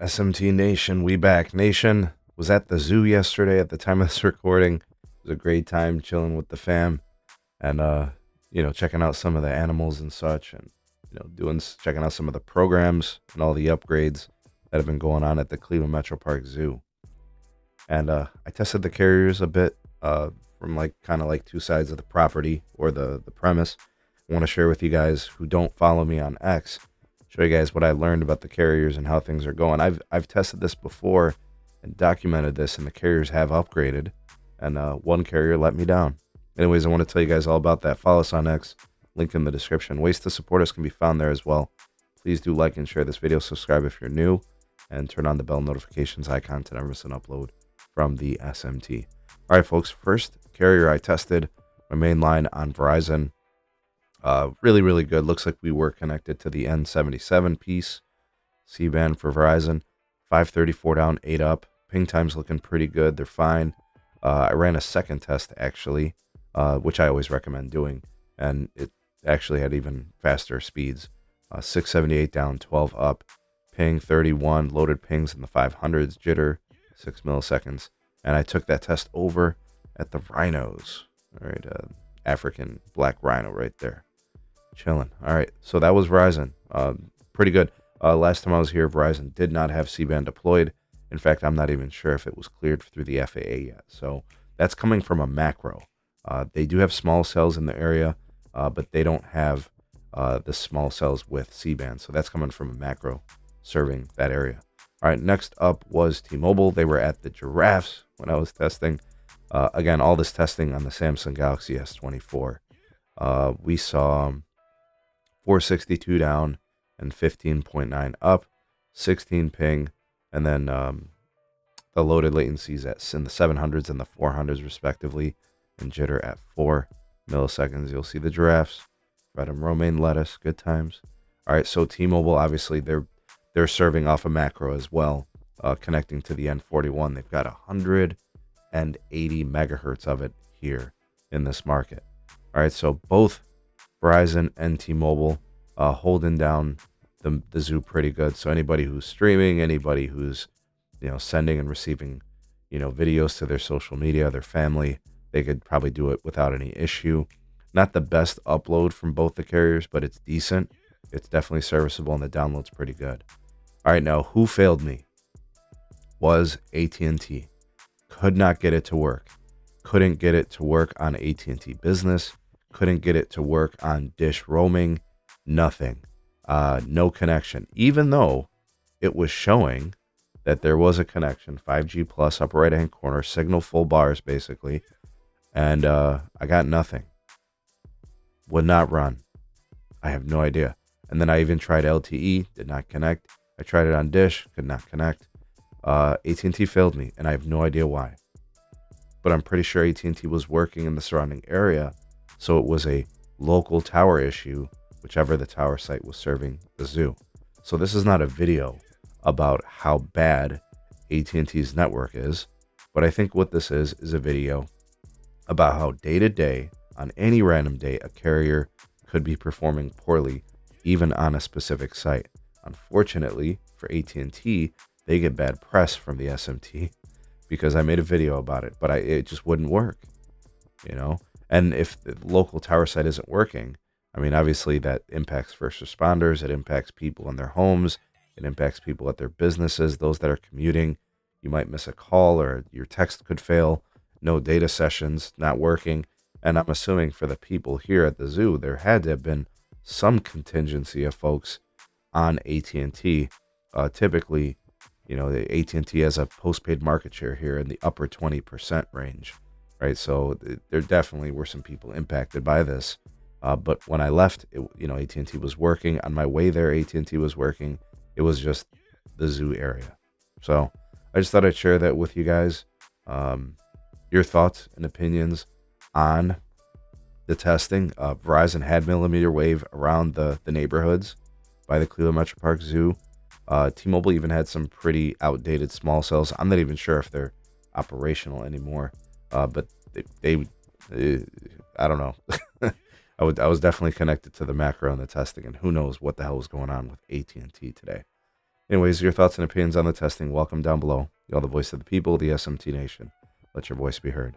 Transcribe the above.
SMT Nation, we back. Nation was at the zoo yesterday at the time of this recording. It was a great time chilling with the fam and checking out some of the animals and such, and checking out some of the programs and all the upgrades that have been going on at the Cleveland Metroparks Zoo. And I tested the carriers a bit from kind of like two sides of the property or the premise. I want to share with you guys who don't follow me on X, show you guys what I learned about the carriers and how things are going. I've tested this before and documented this, and the carriers have upgraded, and one carrier let me down. Anyways, I want to tell you guys all about that. Follow us on X, link in the description. Ways to support us can be found there as well. Please do like and share this video, subscribe if you're new, and turn on the bell notifications icon to never miss an upload from the SMT. All right, folks, first carrier I tested, my main line on Verizon. Really, really good. Looks like we were connected to the N77 piece. C-band for Verizon. 534 down, 8 up. Ping time's looking pretty good. They're fine. I ran a second test, actually, which I always recommend doing. And it actually had even faster speeds. 678 down, 12 up. Ping 31. Loaded pings in the 500s. Jitter 6 milliseconds. And I took that test over at the rhinos. All right, African black rhino right there. Chilling. All right, so that was Verizon. Pretty good. Last time I was here, Verizon did not have C-band deployed. In fact, I'm not even sure if it was cleared through the FAA yet. So that's coming from a macro. They do have small cells in the area, but they don't have the small cells with C-band. So that's coming from a macro serving that area. All right, next up was T-Mobile. They were at the giraffes when I was testing. Again, all this testing on the Samsung Galaxy S24. We saw 462 down and 15.9 up, 16 ping, and then the loaded latencies in the 700s and the 400s respectively, and jitter at 4 milliseconds. You'll see the giraffes, red and romaine lettuce, good times. All right, so T-Mobile, obviously, they're serving off a macro as well, connecting to the N41. They've got 180 megahertz of it here in this market. All right, so both Verizon and T-Mobile holding down the zoo pretty good. So anybody who's streaming, anybody who's sending and receiving videos to their social media, their family, they could probably do it without any issue. Not the best upload from both the carriers, but it's decent. It's definitely serviceable, and the download's pretty good. All right, now who failed me was AT&T. Could not get it to work. Couldn't get it to work on AT&T Business. Couldn't get it to work on Dish roaming. Nothing. No connection. Even though it was showing that there was a connection, 5G plus, upper right hand corner, signal full bars basically, and I got nothing. Would not run. I have no idea. And then I even tried LTE, did not connect. I tried it on Dish, could not connect. AT&T failed me, and I have no idea why. But I'm pretty sure AT&T was working in the surrounding area, so it was a local tower issue, whichever the tower site was serving the zoo. So this is not a video about how bad AT&T's network is, but I think what this is a video about how day to day, on any random day, a carrier could be performing poorly, even on a specific site. Unfortunately for AT&T, they get bad press from the SMT because I made a video about it, but it just wouldn't work, And if the local tower site isn't working, I mean, obviously that impacts first responders, it impacts people in their homes, it impacts people at their businesses, those that are commuting. You might miss a call or your text could fail, no data sessions, not working. And I'm assuming for the people here at the zoo, there had to have been some contingency of folks on AT&T. Typically, the AT&T has a postpaid market share here in the upper 20% range, right? So there definitely were some people impacted by this. But when I left, AT&T was working. On my way there, AT&T was working. It was just the zoo area. So I just thought I'd share that with you guys. Your thoughts and opinions on the testing. Verizon had mmWave around the neighborhoods by the Cleveland Metroparks Zoo. T-Mobile even had some pretty outdated small cells. I'm not even sure if they're operational anymore. But they I don't know. I was definitely connected to the macro and the testing, and who knows what the hell was going on with AT&T today. Anyways, your thoughts and opinions on the testing, welcome down below. You're the voice of the people, the SMT Nation. Let your voice be heard.